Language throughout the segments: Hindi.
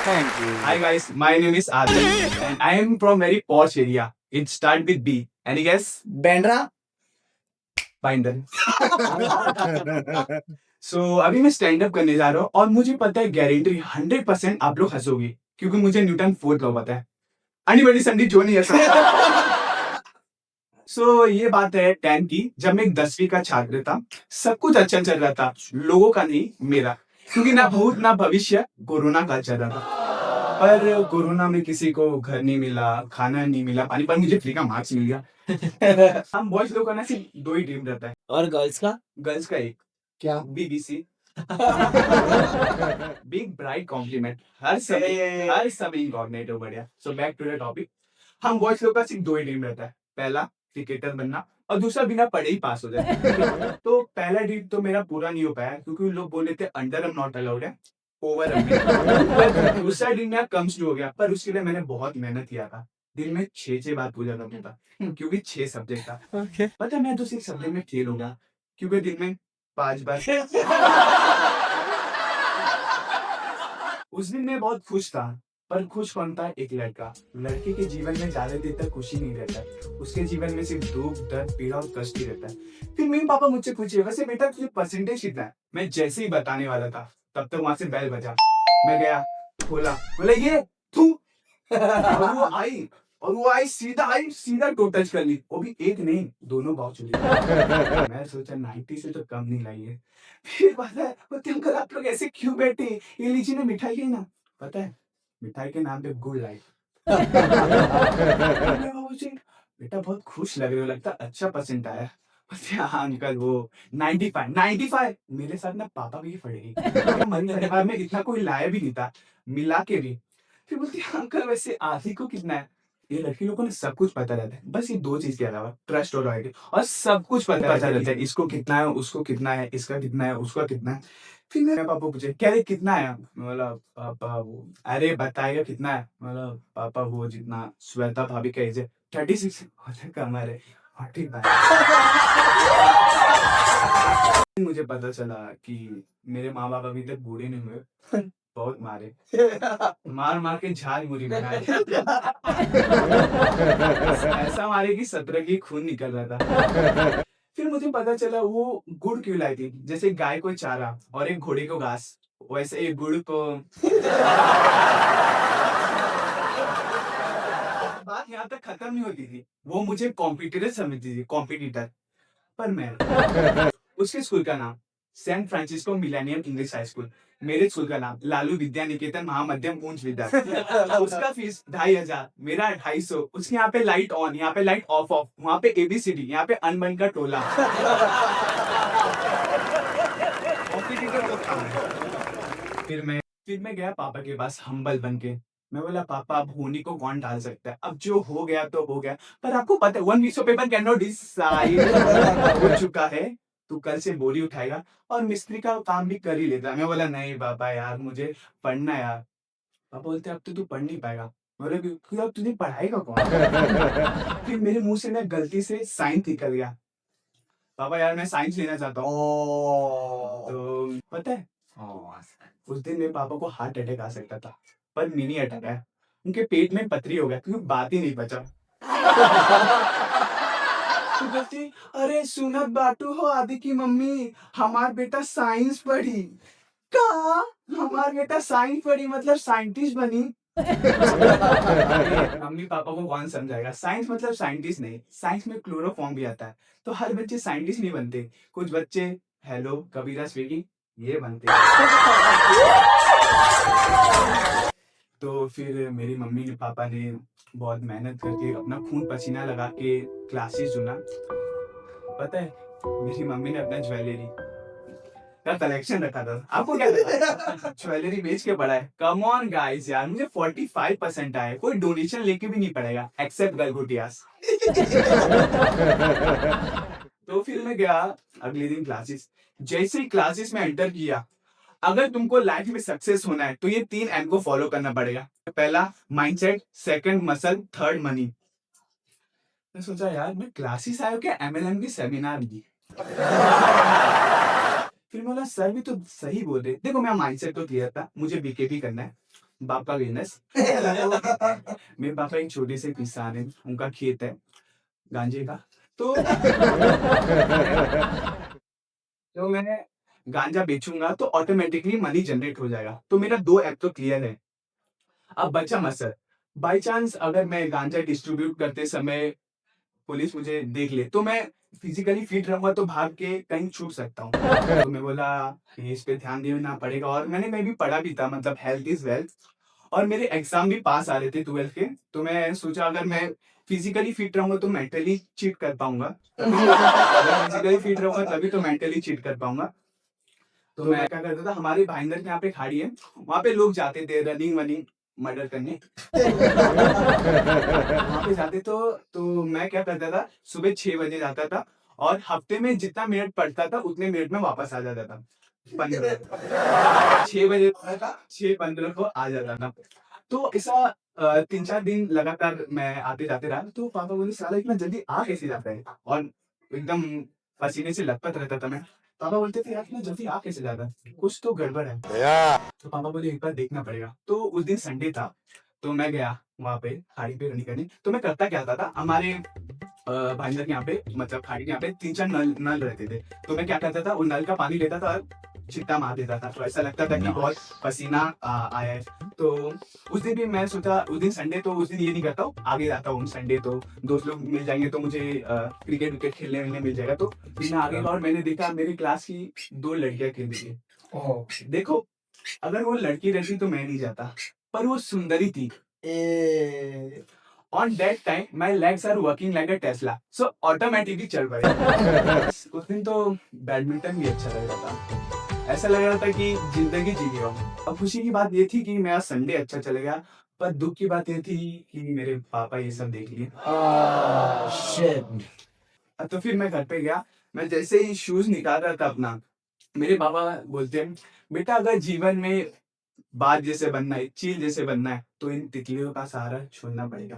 Thank you. Hi guys, my name is Adil and I am from very posh area. It start with B. Any guess? Bandra Binder. So अभी मैं स्टैंड अप करने जा रहा हूँ और मुझे पता है गारंटी 100% आप लोग हंसोगे क्योंकि मुझे न्यूटन फोर्थ लॉ पता है. Anybody संडे जो नहीं हंसा. So ये बात है 10 की, जब मैं 10वीं का छात्र था. सब कुछ अच्छा चल रहा था, लोगों का नहीं मेरा, क्योंकि ना भूत ना भविष्य कोरोना का चल रहा था. पर कोरोना में किसी को घर नहीं मिला, खाना नहीं मिला, पानी, पर मुझे फ्री का मार्क्स मिल गया. हम बॉयज लोगों का ना सिर्फ 2 ही ड्रीम रहता है. और गर्ल्स का गर्ल्स का एक, क्या? बीबीसी. Big bright compliment. हर समय इनकॉग्निटो बढ़िया. So back to the topic. हम बॉयज लोग का सिर्फ 2 ही ड्रीम रहता है. पहला क्रिकेटर बनना और दूसरा बिना पढ़े ही पास हो जाए. तो पहला ड्रीम तो मेरा पूरा नहीं हो पाया क्योंकि लोग बोले थे अंडर एम नॉट अलाउड है, ओवर एम. दूसरा ड्रीम मेरा कम शुरू हो गया, पर उसके लिए मैंने बहुत मेहनत किया था. दिन में 6 बार पूजा करता था क्योंकि 6 सब्जेक्ट था. पता है मैं तो सिर्फ सब्जेक्ट में फेल हो गया क्योंकि दिन में 5 बार. उस दिन मैं बहुत खुश था, पर खुश कौन था? एक लड़का. लड़के के जीवन में ज्यादा देर तक खुशी नहीं रहता, उसके जीवन में सिर्फ दुख, दर्द, पीड़ा और कष्ट ही रहता है. फिर मेरे पापा मुझसे पूछे, वैसे बेटा तुझे परसेंटेज कितना है? मैं जैसे ही बताने वाला था तब तक वहां से बेल बजा. मैं गया, खोला, बोला ये तू. और वो आई सीधा टो टच कर ली, वो भी एक नहीं दोनों बाव चली. मैं सोचा 90 से तो कम नहीं लाई है. फिर पता है बोलते अंकल आप लोग ऐसे क्यों बैठे, ये लीजिए ना मिठाई है ना. पता है मिठाई के नाम पे गुड लाइफ. बेटा बहुत खुश लग रहे हो, लगता अच्छा परसेंट आया. बोलते हाँ अंकल वो 95 मेरे साथ ना पापा की पड़ेगी. मन परिवार में इतना कोई लाया भी नहीं था मिला के भी. फिर बोलती अंकल वैसे आदि को कितना है? ये लड़की लोगों को सब कुछ पता रहता है, बस ये 2 चीज के अलावा ट्रस्ट और लॉयल्टी, और सब कुछ पता रहता है. इसको कितना है, उसको कितना है, इसका कितना है, उसका कितना है. फिर मेरे पापा पूछे कह रहे कितना है? मतलब पापा वो अरे बताएगा कितना है? मतलब पापा वो जितना श्वेता भाभी का एज है 36 कम है 45. मुझे पता चला कि मेरे माँ बाप अभी तक बूढ़े नहीं हुए. बहुत मारे, मार मार के झाल मुरी बनाए. ऐसा मारे कि 17 की खून निकल रहा था. फिर मुझे पता चला वो गुड़ क्यों लाई थी. जैसे गाय को चारा और एक घोड़े को घास, वैसे एक गुड़ को. बात यहाँ तक खत्म नहीं होती थी. वो मुझे कॉम्पिटिटर समझती थी, कॉम्पिटिटर. पर मैं उसके स्कूल का नाम saint Francisco millennium English high school. मेरे स्कूल का नाम लालू विद्या निकेतन महामध्यम उच्च विद्यालय. उसका फीस 2,500, मेरा 250. उसके यहाँ पे लाइट ऑन, यहाँ पे लाइट ऑफ ऑफ, वहाँ पे ABCD, यहाँ पे अनबन का टोला. कॉम्पिटिटर तो था. फिर मैं गया पापा के पास हम्बल बन के. मैं बोला पापा अब होनी को कौन डाल सकता है, अब जो हो गया तो हो गया, पर आपको पता है one piece of paper cannot decide. हो चुका है, तू कल से बोरी उठाएगा और मिस्त्री का काम भी कर ही लेता है. मैं बोला नहीं पापा यार मुझे पढ़ना है यार. पापा बोलते अब तो तू पढ़ नहीं पाएगा. बोले क्यों, अब तुझे पढ़ाएगा कौन? फिर मेरे मुंह से ना गलती से साइंस निकल गया. पापा यार मैं साइंस लेना चाहता हूँ. तो पता है उस दिन मेरे पापा को हार्ट अटैक आ सकता था, पर मिनी अटैक आया. उनके पेट में पथरी हो गया क्योंकि बात ही नहीं बचा. तो बोलती अरे सुनत बाटू हो आदि की मम्मी, हमार बेटा साइंस पढ़ी. कहा हमार बेटा साइंस पढ़ी मतलब साइंटिस्ट बनी. अरे, मम्मी पापा को कौन समझाएगा, साइंस मतलब साइंटिस्ट नहीं, साइंस में क्लोरोफॉर्म भी आता है. तो हर बच्चे साइंटिस्ट नहीं बनते, कुछ बच्चे हेलो कबीरा स्पीकिंग ये बनते. तो फिर मेरी मम्मी ने पापा ने बहुत मेहनत करके अपना खून पसीना लगा के क्लासेस चुना. पता है मेरी मम्मी ने अपना ज्वेलरी का कलेक्शन रखा था. आपको क्या लगा? ज्वेलरी बेच के पढ़ा है. कम ऑन गाइस यार, मुझे 45% आए, कोई डोनेशन लेके भी नहीं पड़ेगा एक्सेप्ट गलगोटियास. तो फिर मैं गया अगले दिन क्लासेस. जैसे ही क्लासेस में एंटर किया, अगर तुमको लाइफ में सक्सेस होना है तो ये 3 एम को फॉलो करना पड़ेगा. पहला mindset, second muscle, third money. मैं सोचा यार मैं क्लासेस आया क्या MLM की सेमिनार की. फिर बोला सर भी तो सही बोल रहे. देखो मेरा माइंडसेट तो क्लियर था, मुझे BKB करना है. बाप का बिजनेस। मेरे पापा एक छोटे से किसान है, उनका खेत है गांजे का। तो तो मैं गांजा बेचूंगा तो ऑटोमेटिकली मनी जनरेट हो जाएगा। तो मेरा दो ऐप तो क्लियर है। अब बचा मसला, बाई चांस अगर मैं गांजा डिस्ट्रीब्यूट करते समय पुलिस मुझे देख ले तो मैं फिजिकली फिट रहूंगा तो भाग के कहीं छूट सकता हूँ। तो मैं बोला कि इस पे ध्यान देना पड़ेगा, और मैं भी पढ़ा भी था, मतलब हेल्थ इज वेल्थ। और मेरे एग्जाम भी पास आ रहे थे 12th के। तो मैं सोचा अगर मैं फिजिकली फिट रहूंगा तो मेंटली चीट कर पाऊंगा। अगर फिजिकली फिट रहूंगा तभी तो मेंटली चीट कर पाऊंगा। तो मैं क्या करता था, हमारे भाईंदर के यहाँ पे खाड़ी है, वहां पे लोग जाते थे रनिंग वनिंग मर्डर करने। वहां पे जाते तो मैं क्या करता था, सुबह 6 बजे जाता था और हफ्ते में जितना मिनट पढ़ता था उतने मिनट में वापस आ जाता था। 6 बजे 6:15 को आ जाता था। तो ऐसा 3-4 दिन लगातार मैं आते जाते रहा। तो पापा बोले साला इतना जल्दी आ कैसे जाता है, और एकदम पसीने से लथपथ रहता था मैं। पापा बोलते थे यार इतना जल्दी आ कैसे जाता है, कुछ तो गड़बड़ है। तो पापा बोले एक बार देखना पड़ेगा। तो उस दिन संडे था, तो मैं गया वहां पे खाड़ी पे रनिंग करने। तो मैं करता क्या था हमारे भाईंदर के यहाँ पे, मतलब खाड़ी के यहाँ पे 3-4 नल नल रहते थे। तो मैं क्या करता था, उन नल का पानी लेता था और छिट्टा मार देता था, तो ऐसा लगता था कि बहुत पसीना आया है। तो उस दिन भी मैं सोचा, उस दिन संडे, तो उस दिन ये नहीं करता हूँ, आगे जाता हूँ संडे तो दोस्त लोग मिल जाएंगे तो मुझे क्रिकेट विकेट खेलने वेलने मिल जाएगा। तो दिन आगे और मैंने देखा मेरी क्लास की 2 लड़कियां खेल रही है। देखो अगर वो लड़की रहती तो मैं नहीं जाता, पर वो सुंदरी थी। On that time my legs are working like a Tesla, so automatically चल पड़े। उस दिन तो बैडमिंटन भी अच्छा लग रहा था, ऐसा लग रहा था कि जिंदगी जी रहा हूँ। अब खुशी की बात ये थी कि मेरा संडे अच्छा चले गया, पर दुख की बात ये थी कि मेरे पापा ये सब देख लिए। शिट। तो फिर मैं घर पे गया, मैं जैसे ही शूज निकाल रहा था अपना, मेरे पापा बोलते हैं बेटा अगर जीवन में बात जैसे बनना है, चील जैसे बनना है, तो इन तितलियों का सहारा छोड़ना पड़ेगा।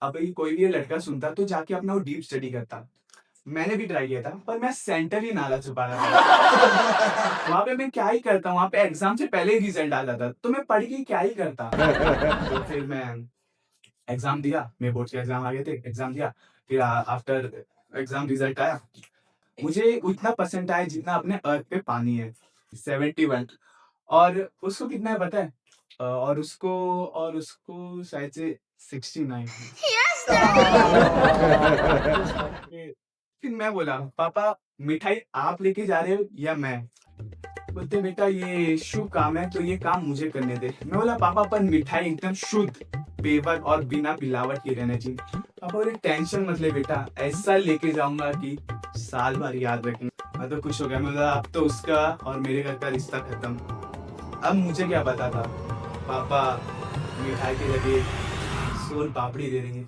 अब ये कोई भी ये लड़का सुनता तो जाके अपना वो डीप स्टडी करता। मैंने भी ट्राई किया था, पर मैं सेंटर ही नाला छुपा रहा था। वहां पे मैं क्या ही करता, वहां पे एग्जाम से पहले ही रिजल्ट आ जाता, तो मैं पढ़ के क्या ही करता। तो फिर मैं एग्जाम दिया, मेरे बोर्ड के एग्जाम आ गए थे, एग्जाम दिया। फिर आफ्टर एग्जाम रिजल्ट आया, मुझे उतना परसेंट आया जितना अपने अर्थ पे पानी है, 71। और उसको कितना है पता है? और उसको शायद से 69। फिर मैं बोला पापा मिठाई आप लेके जा रहे हो या मैं? बोलते बेटा ये शुभ काम है तो ये काम मुझे करने दे। मैं बोला पापा पर मिठाई एकदम शुद्ध, पेवर और बिना मिलावट के रहना चाहिए। पापा बोले टेंशन मत ले बेटा, ऐसा लेके जाऊंगा कि साल भर याद रखेंगे। मैं तो खुश हो गया, मैं बोला अब तो उसका और मेरे घर का रिश्ता खत्म। अब मुझे क्या पता था पापा मिठाई के जगह सोन पापड़ी दे देंगे।